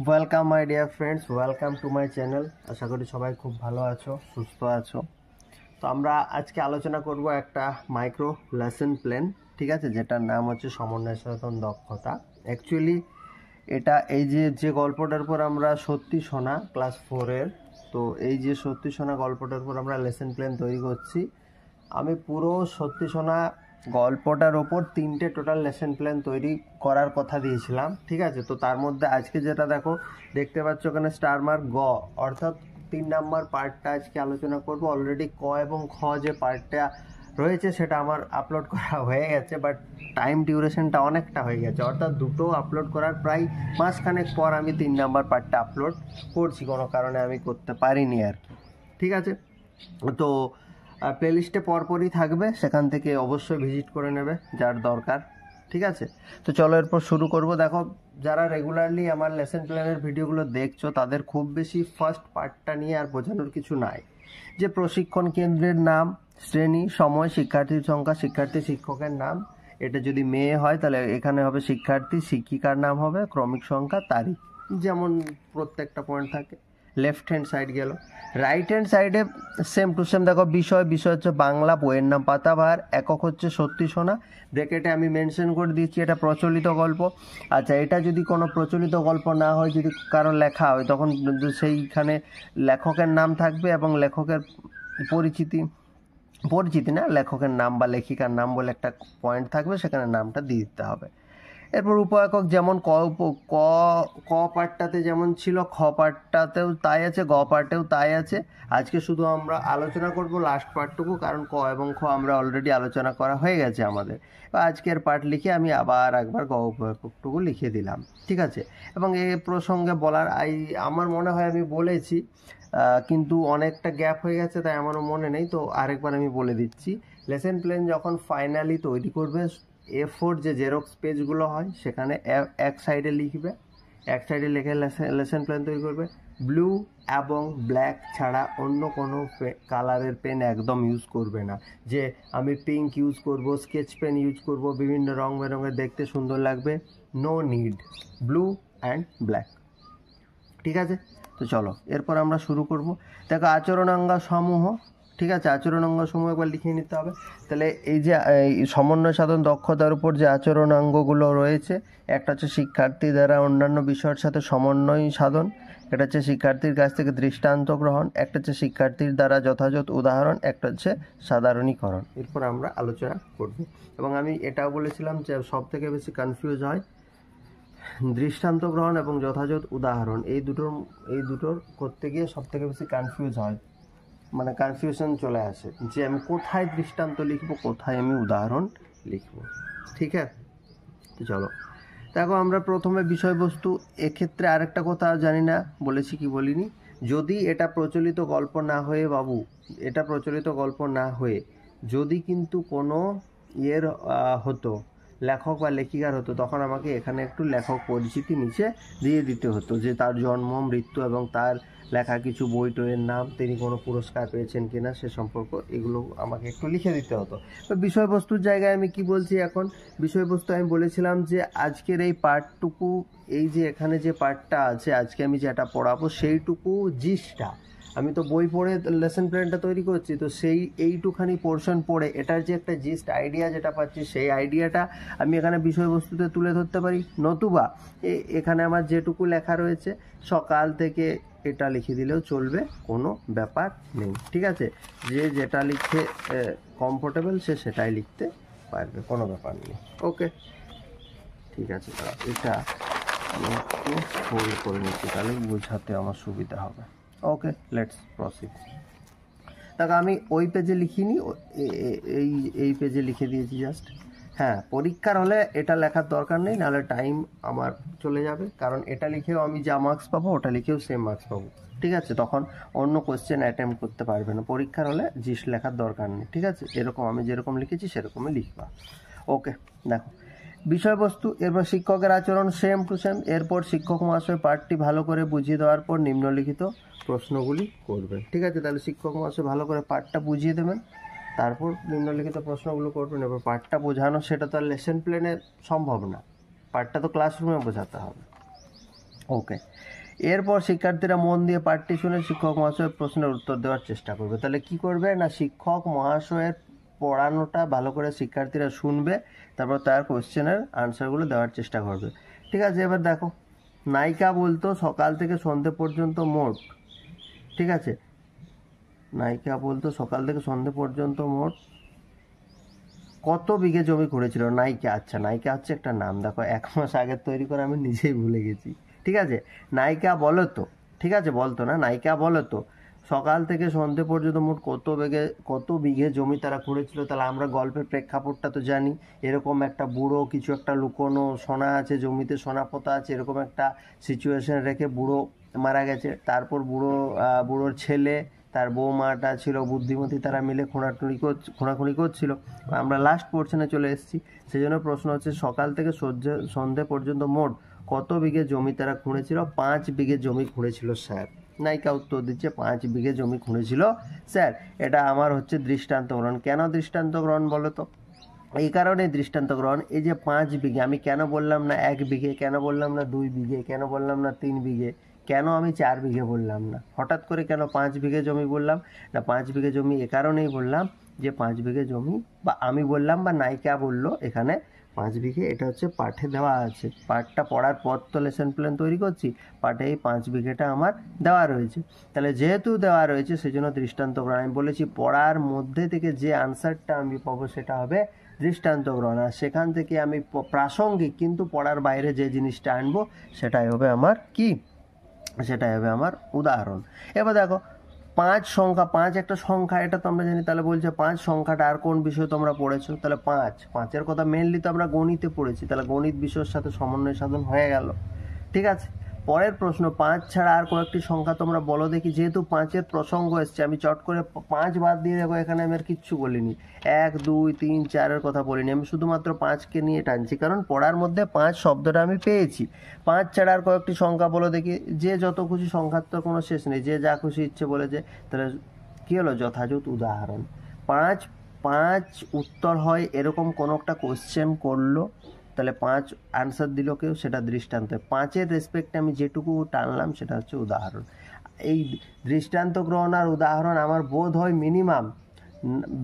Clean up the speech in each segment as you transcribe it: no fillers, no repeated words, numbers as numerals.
Welcome my dear friends, welcome to my channel. আশা করি সবাই খুব ভালো আছো, সুস্থ আছো। তো আমরা আজকে আলোচনা করব একটা মাইক্রো লেসন প্ল্যান, ঠিক আছে, যেটার নাম হচ্ছে সমন্বয় সাধন দক্ষতা। অ্যাকচুয়ালি এটা এই যে গল্পটার উপর আমরা সত্যি শোনা ক্লাস 4-এর, তো এই যে সত্যি শোনা গল্পটার উপর আমরা লেসন প্ল্যান তৈরি করছি। আমি পুরো সত্যি শোনা গল্পটার ওপর 3টে টোটাল লেসন প্ল্যান তৈরি করার কথা দিয়েছিলাম, ঠিক আছে। তো তার মধ্যে আজকে যেটা দেখতে পাচ্ছ ওখানে স্টার মার্ক গ, অর্থাৎ 3 নাম্বার পার্টটা আজকে আলোচনা করব। অলরেডি ক এবং খ যে পার্টটা রয়েছে সেটা আমার আপলোড করা হয়ে গেছে, বাট টাইম ডিউরেশনটা অনেকটা হয়ে গেছে, অর্থাৎ দুটো আপলোড করার প্রায় মাসখানেক পর আমি 3 নাম্বার পার্টটা আপলোড করছি। কোনো কারণে আমি করতে পারিনি আর কি, ঠিক আছে। তো প্লেলিস্টে পরপরই থাকবে, সেখান থেকে অবশ্যই ভিজিট করে নেবে যার দরকার, ঠিক আছে। তো চলো এরপর শুরু করব। দেখো, যারা রেগুলারলি আমার লেসন প্ল্যানের ভিডিওগুলো দেখছো তাদের খুব বেশি ফার্স্ট পার্টটা নিয়ে আর বোঝানোর কিছু নাই, যে প্রশিক্ষণ কেন্দ্রের নাম, শ্রেণী, সময়, শিক্ষার্থীর সংখ্যা, শিক্ষার্থী শিক্ষকের নাম। এটা যদি মেয়ে হয় তাহলে এখানে হবে শিক্ষার্থী, শিক্ষিকার নাম হবে, ক্রমিক সংখ্যা, তারিখ, যেমন প্রত্যেকটা পয়েন্ট থাকে। লেফট হ্যান্ড সাইড গেল। রাইট হ্যান্ড সাইডে সেম টু সেম দেখো, বিষয় হচ্ছে বাংলা, বইয়ের নাম পাতাভার, একক হচ্ছে সত্যি শোনা, ব্র্যাকেটে আমি মেনশন করে দিচ্ছি এটা প্রচলিত গল্প। আচ্ছা, এটা যদি কোনো প্রচলিত গল্প না হয়, যদি কারো লেখা হয়, তখন সেইখানে লেখকের নাম থাকবে এবং লেখকের পরিচিতি পরিচিতি না, লেখকের নাম বা লেখিকার নাম বলে একটা পয়েন্ট থাকবে, সেখানে নামটা দিয়ে দিতে হবে। এরপর উপএকক, যেমন ক ক ক পার্টটাতে যেমন ছিল, খ পার্টটাতেও তাই আছে, গ পার্টেও তাই আছে। আজকে শুধু আমরা আলোচনা করব লাস্ট পার্টটুকু, কারণ ক এবং খ আমরা অলরেডি আলোচনা করা হয়ে গেছে আমাদের। আজকের পার্ট লিখে আমি আবার একবার গ উপএককটুকু লিখে দিলাম, ঠিক আছে। এবং এই প্রসঙ্গে বলার আমার মনে হয় আমি বলেছি, কিন্তু অনেকটা গ্যাপ হয়ে গেছে তাই আমারও মনে নেই, তো আরেকবার আমি বলে দিচ্ছি। লেসন প্ল্যান যখন ফাইনালি তৈরি করবে, A4 যে জেরক্স পেজগুলো হয় সেখানে এক সাইডে লিখবে, এক সাইডে লিখে লেসন প্ল্যান তৈরি করবে। ব্লু এবং ব্ল্যাক ছাড়া অন্য কোনো কালারের পেন একদম ইউজ করবে না, যে আমি পিঙ্ক ইউজ করব, স্কেচ পেন ইউজ করব, বিভিন্ন রং বেরঙের দেখতে সুন্দর লাগবে। No need, blue and black, ঠিক আছে। তো চলো এরপর আমরা শুরু করব। দেখো, আচরণাঙ্গ সমূহ, ঠিক আছে, আচরণাঙ্গ সমূহ একবার লিখে নিতে হবে। তাহলে এই যে সমন্বয় সাধন দক্ষতার উপর যে আচরণাঙ্গগুলো রয়েছে, একটা হচ্ছে শিক্ষার্থী দ্বারা অন্যান্য বিষয়ের সাথে সমন্বয় সাধন, একটা হচ্ছে শিক্ষার্থীর কাছ থেকে দৃষ্টান্ত গ্রহণ, একটা হচ্ছে শিক্ষার্থীর দ্বারা যথাযথ উদাহরণ, একটা হচ্ছে সাধারণীকরণ। এরপর আমরা আলোচনা করব। এবং আমি এটাও বলেছিলাম যে সব থেকে বেশি কনফিউজ হয় দৃষ্টান্ত গ্রহণ এবং যথাযথ উদাহরণ, এই দুটোর করতে গিয়ে সব থেকে বেশি কনফিউজ হয়, মানে কনফিউশন চলে আসে যে আমি কোথায় দৃষ্টান্ত লিখবো, কোথায় আমি উদাহরণ লিখবো, ঠিক আছে। তো চলো দেখো, আমরা প্রথমে বিষয়বস্তু। এক্ষেত্রে আরেকটা কথা জানি না বলেছি কি বলিনি, যদি এটা প্রচলিত গল্প না হয়ে বাবু, এটা প্রচলিত গল্প না হয়ে যদি কিন্তু কোনো ইয়ের হতো, লেখক বা লেখিকার হতো, তখন আমাকে এখানে একটু লেখক পরিচিতি নিচে দিয়ে দিতে হতো, যে তার জন্ম, মৃত্যু এবং তার লেখা কিছু বই টইয়ের নাম, তিনি কোনো পুরস্কার পেয়েছেন কিনা সে সম্পর্ক, এগুলো আমাকে একটু লিখে দিতে হতো। তো বিষয়বস্তুর জায়গায় আমি কি বলছি এখন, বিষয়বস্তু আমি বলেছিলাম যে আজকের এই পার্টটুকু, এই যে এখানে যে পার্টটা আছে আজকে আমি যেটা পড়াবো, সেইটুকু জিসটা আমি তো বই পড়ে লেসন প্ল্যানটা তৈরি করছি, তো সেই এইটুখানি পোর্শন পড়ে এটার যে একটা জিস্ট আইডিয়া যেটা পাচ্ছি, সেই আইডিয়াটা আমি এখানে বিষয়বস্তুতে তুলে ধরতে পারি। নতুবা এখানে আমার যেটুকু লেখা রয়েছে সকাল থেকে এটা লিখে দিলেও চলবে, কোনো ব্যাপার নেই, ঠিক আছে। যে যেটা লিখতে কমফোর্টেবল সে সেটাই লিখতে পারবে, কোনো ব্যাপার নেই। ওকে, ঠিক আছে। এটা আমি একটু হোল্ড করে নিচ্ছি, তাহলে বোঝাতে আমার সুবিধা হবে। ওকে, লেটস প্রসিড। দেখো, আমি ওই পেজে লিখিনি, এই পেজে লিখে দিয়েছি জাস্ট। হ্যাঁ, পরীক্ষার হলে এটা লেখার দরকার নেই, নাহলে টাইম আমার চলে যাবে, কারণ এটা লিখেও আমি যা মার্কস পাবো ওটা লিখেও সেম মার্কস পাবো, ঠিক আছে। তখন অন্য কোশ্চেন অ্যাটেম্প করতে পারবে না। পরীক্ষার হলে জিস লেখার দরকার নেই, ঠিক আছে। এরকম আমি যেরকম লিখেছি সেরকমই লিখবা। ওকে, দেখো বিষয়বস্তু। এরপর শিক্ষকের আচরণ সেম টু সেম। এরপর শিক্ষক মহাশয় পাঠটি ভালো করে বুঝিয়ে দেওয়ার পর নিম্নলিখিত প্রশ্নগুলি করবেন, ঠিক আছে। তাহলে শিক্ষক মহাশয় ভালো করে পাঠটা বুঝিয়ে দেবেন, তারপর নিম্নলিখিত প্রশ্নগুলো করবেন। এবার পাঠটা বোঝানো সেটা তো আর লেসন প্ল্যানে সম্ভব না, পাঠটা তো ক্লাসরুমে বোঝাতে হবে। ওকে, এরপর শিক্ষার্থীরা মন দিয়ে পাঠটি শুনে শিক্ষক মহাশয়ের প্রশ্নের উত্তর দেওয়ার চেষ্টা করবে। তাহলে কি করবে না, শিক্ষক মহাশয়ের পড়ানোটা ভালো করে শিক্ষার্থীরা শুনবে, তারপর তার কোশ্চেনের আনসারগুলো দেওয়ার চেষ্টা করবে। ঠিক আছে, এবার দেখো, নায়িকা বলতো সকাল থেকে সন্ধে পর্যন্ত মোট, ঠিক আছে, নায়িকা বলতো সকাল থেকে সন্ধে পর্যন্ত মোট কত বিঘে জমি ঘুরেছিল নায়িকা। আচ্ছা, নায়িকা হচ্ছে একটা নাম, দেখো 1 মাস আগে তৈরি করে আমি নিজেই ভুলে গেছি। ঠিক আছে, নায়িকা বলো তো, ঠিক আছে, বলতো না, নায়িকা বলো তো সকাল থেকে সন্ধে পর্যন্ত মোট কত বিঘে জমি তারা ঘুরেছিল। তাহলে আমরা গল্পের প্রেক্ষাপটটা তো জানি, এরকম একটা বুড়ো কিছু একটা লুকোনো সোনা আছে, জমিতে সোনা পোতা আছে, এরকম একটা সিচুয়েশন রেখে বুড়ো মারা গেছে। তারপর বুড়োর ছেলে, তার বৌমাটা ছিল বুদ্ধিমতী, তারা মিলে খোঁড়াখুঁড়ি করছিল। আমরা লাস্ট পোর্শনে চলে এসেছি, সেই জন্য প্রশ্ন হচ্ছে সকাল থেকে সন্ধে পর্যন্ত মোট কত বিঘে জমি তারা খুঁড়েছিল। 5 বিঘে জমি খুঁড়েছিল স্যার। নায়িকা উত্তর দিচ্ছে 5 বিঘে জমি খুঁড়েছিল স্যার। এটা আমার হচ্ছে দৃষ্টান্ত গ্রহণ। কেন দৃষ্টান্ত গ্রহণ বলো তো? এই কারণে দৃষ্টান্ত গ্রহণ, এই যে 5 বিঘে, আমি কেন বললাম না 1 বিঘে, কেন বললাম না 2 বিঘে, কেন বললাম না 3 বিঘে, কেন আমি 4 বিঘে বললাম না, হঠাৎ করে কেন 5 বিঘে জমি বললাম না? 5 বিঘে জমি এ কারণেই বললাম যে 5 বিঘে জমি, বা আমি বললাম বা নায়িকা বললো এখানে 5 বিঘে, এটা হচ্ছে পাঠে দেওয়া আছে। পাঠটা পড়ার পর তো লেসন প্ল্যান তৈরি করছি, পাঠে এই 5 বিঘেটা আমার দেওয়া রয়েছে। তাহলে যেহেতু দেওয়া রয়েছে সেই জন্য দৃষ্টান্ত গ্রহণ। আমি বলেছি পড়ার মধ্যে থেকে যে আনসারটা আমি পাবো সেটা হবে দৃষ্টান্ত গ্রহণ, আর সেখান থেকে আমি প্রাসঙ্গিক কিন্তু পড়ার বাইরে যে জিনিসটা আনবো সেটাই হবে আমার কি, সেটাই হবে আমার উদাহরণ। এবার দেখো 5 সংখ্যা, 5 একটা সংখ্যা, এটা তো আমরা জানি। তাহলে বলছে 5 সংখ্যাটা আর কোন বিষয় তোমরা পড়েছো? তাহলে 5-5-এর কথা মেনলি তো আমরা গণিতে পড়েছি, তাহলে গণিত বিষয়ের সাথে সমন্বয় সাধন হয়ে গেল। ঠিক আছে, পরের প্রশ্ন, 5 ছাড়া আর কয়েকটি সংখ্যা তোমরা বলো দেখি। যেহেতু 5-এর প্রসঙ্গ এসছে, আমি চট করে 5 বাদ দিয়ে দেবো, এখানে আমি আর কিচ্ছু বলিনি, 1 2 3 4-এর কথা বলিনি, আমি শুধুমাত্র 5কে নিয়ে টানছি, কারণ পড়ার মধ্যে 5 শব্দটা আমি পেয়েছি। 5 ছাড়া আর কয়েকটি সংখ্যা বলো দেখি। যে যত খুশি, সংখ্যার তো কোনো শেষ নেই, যে যা খুশি ইচ্ছে বলেছে। তাহলে কী হলো? যথাযথ উদাহরণ। 5 5 উত্তর হয় এরকম কোনো একটা কোশ্চেন করলো, তাহলে 5 আনসার দিল কেউ, সেটা দৃষ্টান্ত। 5-এর রেসপেক্টে আমি যেটুকু টানলাম সেটা হচ্ছে উদাহরণ। এই দৃষ্টান্ত গ্রহণ আর উদাহরণ আমার বোধ হয় মিনিমাম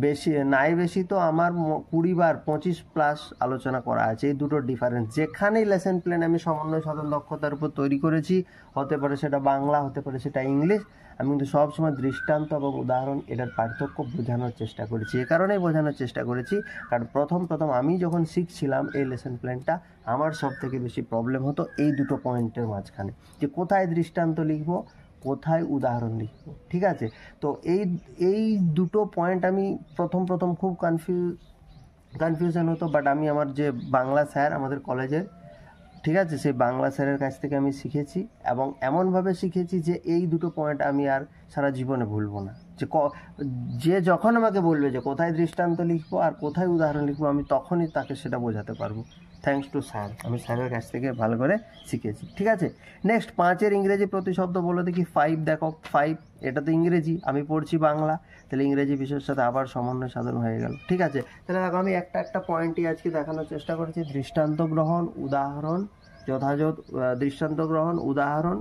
বেশি নাই বেশি তো আমার 20 বার 25+ আলোচনা করা আছে। এই দুটোর ডিফারেন্স, যেখানেই লেসন প্ল্যান আমি সমন্বয় সাধন দক্ষতার উপর তৈরি করেছি, হতে পারে সেটা বাংলা, হতে পারে সেটা ইংলিশ, আমি কিন্তু সবসময় দৃষ্টান্ত এবং উদাহরণ এটার পার্থক্য বোঝানোর চেষ্টা করেছি। এ কারণেই বোঝানোর চেষ্টা করেছি কারণ প্রথম আমি যখন শিখছিলাম এই লেসন প্ল্যানটা, আমার সব থেকে বেশি প্রবলেম হতো এই দুটো পয়েন্টের মাঝখানে, যে কোথায় দৃষ্টান্ত লিখবো, কোথায় উদাহরণ লিখবো। ঠিক আছে, তো এই দুটো পয়েন্ট আমি প্রথম খুব কনফিউশন হতো। বাট আমি আমার যে বাংলা স্যার আমাদের কলেজের, ঠিক আছে, সেই বাংলা স্যারের কাছ থেকে আমি শিখেছি, এবং এমনভাবে শিখেছি যে এই দুটো পয়েন্ট আমি আর সারা জীবনে ভুলবো না। যে যখন আমাকে বলবে যে কোথায় দৃষ্টান্ত লিখবো আর কোথায় উদাহরণ লিখবো, আমি তখনই তাকে সেটা বোঝাতে পারবো। থ্যাঙ্কস টু স্যার, আমি স্যারের কাছ থেকে ভালো করে শিখেছি। ঠিক আছে, নেক্সট 5-এর ইংরেজি প্রতিশব্দ বলো দেখি। 5, দেখো 5 এটা তো ইংরেজি, আমি পড়ছি বাংলা, তাহলে ইংরেজি বিষয়ের সাথে আবার সমন্বয় সাধন হয়ে গেল। ঠিক আছে, তাহলে দেখো আমি একটা পয়েন্টই আজকে দেখানোর চেষ্টা করেছি, দৃষ্টান্ত গ্রহণ, উদাহরণ, যথাযথ দৃষ্টান্ত গ্রহণ, উদাহরণ,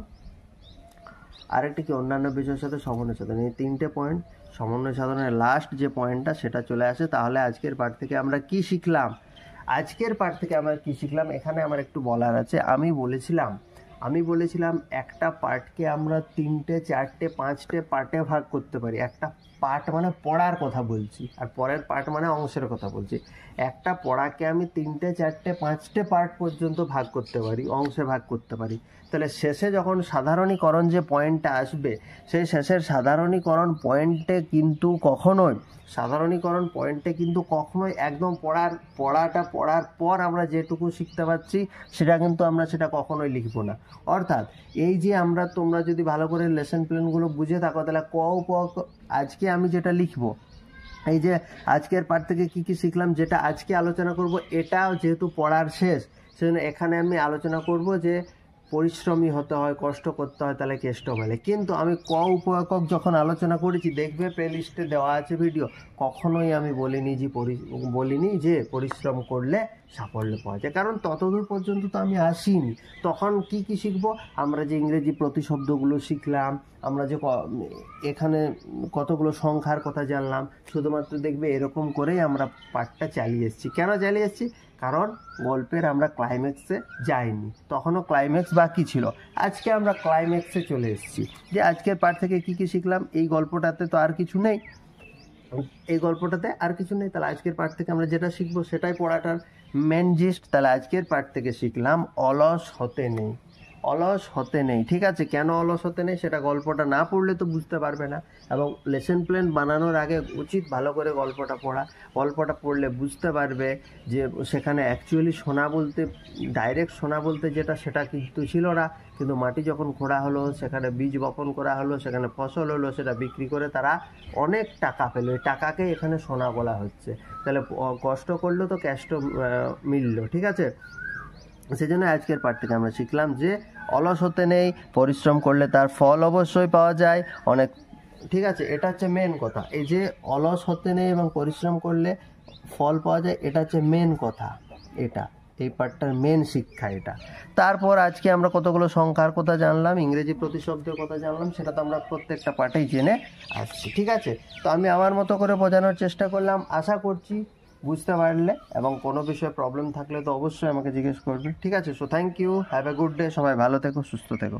আরেকটা কি অন্যান্য বিষয়ের সাথে সমন্বয় সাধন। এই 3টে পয়েন্ট সমন্বয় সাধনের লাস্ট যে পয়েন্টটা সেটা চলে আসে। তাহলে আজকের পাঠ থেকে আমরা কি শিখলাম? এখানে আমার একটু বলার আছে। আমি বলেছিলাম একটা পার্টকে আমরা 3টে 4টে 5টে পার্টে ভাগ করতে পারি। একটা পার্ট মানে পড়ার কথা বলছি, আর পরের পার্ট মানে অংশের কথা বলছি। একটা পড়াকে আমি 3টে 4টে 5টে পার্ট পর্যন্ত ভাগ করতে পারি, অংশে ভাগ করতে পারি। তাহলে শেষে যখন সাধারণীকরণ যে পয়েন্টটা আসবে, সেই শেষের সাধারণীকরণ পয়েন্টে কিন্তু কখনোই একদম পড়াটা পড়ার পর আমরা যেটুকু শিখতে পাচ্ছি সেটা কখনোই লিখবো না। অর্থাৎ এই যে তোমরা যদি ভালো করে লেসন প্ল্যানগুলো বুঝে থাকো, তাহলে আজকে আমি যেটা লিখবো, এই যে আজকের পাঠ থেকে কি কি শিখলাম, যেটা আজকে আলোচনা করব, এটা যেহেতু পড়ার শেষ, সেজন্য এখানে আমি আলোচনা করব যে পরিশ্রমী হতে হয়, কষ্ট করতে হয়, তাহলে কেষ্ট মেলে। কিন্তু আমি ক উপএকক যখন আলোচনা করেছি, দেখবে প্লেলিস্টে দেওয়া আছে ভিডিও, কখনোই আমি বলিনি যে পরিশ্রম করলে সাফল্য পাওয়া যায়, কারণ ততদূর পর্যন্ত তো আমি আসিনি। তখন কি কি শিখবো? আমরা যে ইংরেজি প্রতিশব্দগুলো শিখলাম, আমরা যে এখানে কতগুলো সংখ্যার কথা জানলাম, শুধুমাত্র দেখবে এরকম করেই আমরা পাঠটা চালিয়ে এসেছি। কেন চালিয়ে এসেছি? কারণ গল্পের আমরা ক্লাইম্যাক্সে যাইনি, তখনও ক্লাইম্যাক্স বাকি ছিল। আজকে আমরা ক্লাইম্যাক্সে চলে এসেছি, যে আজকের পাঠ থেকে কি কি শিখলাম। এই গল্পটাতে তো আর কিছু নেই, তাহলে আজকের পাঠ থেকে আমরা যেটা শিখবো সেটাই পড়াটার মেন জিস্ট। তাহলে আজকের পাঠ থেকে শিখলাম অলস হতে নেই। ঠিক আছে, কেন অলস হতে নেই সেটা গল্পটা না পড়লে তো বুঝতে পারবে না, এবং লেসন প্ল্যান বানানোর আগে উচিত ভালো করে গল্পটা পড়লে বুঝতে পারবে যে সেখানে অ্যাকচুয়ালি ডাইরেক্ট সোনা বলতে সেটা কিন্তু ছিল না, কিন্তু মাটি যখন খোঁড়া হলো, সেখানে বীজ বপন করা হলো, সেখানে ফসল হলো, সেটা বিক্রি করে তারা অনেক টাকা পেলো, এই টাকাকে এখানে সোনা বলা হচ্ছে। তাহলে কষ্ট করলো তো ক্যাশ মিললো। ঠিক আছে, সেজন্য আজকের পাঠ থেকে আমরা শিখলাম যে অলস হতে নেই, পরিশ্রম করলে তার ফল অবশ্যই পাওয়া যায় অনেক। ঠিক আছে, এটা হচ্ছে মেন কথা। এই যে অলস হতে নেই এবং পরিশ্রম করলে ফল পাওয়া যায়, এটা হচ্ছে মেন কথা। এই পাঠটার মেন শিক্ষা এটা। তারপর আজকে আমরা কতগুলো সংখ্যার কথা জানলাম, ইংরেজি প্রতিশব্দের কথা জানলাম, সেটা তো আমরা প্রত্যেকটা পাঠেই জেনে আসছি। ঠিক আছে, তো আমি আমার মতো করে বোঝানোর চেষ্টা করলাম, আশা করছি বুঝতে পারলে, এবং কোনো বিষয়ে প্রবলেম থাকলে তো অবশ্যই আমাকে জিজ্ঞেস করবে। ঠিক আছে, so thank you, have a good day, সবাই ভালো থেকো, সুস্থ থেকো।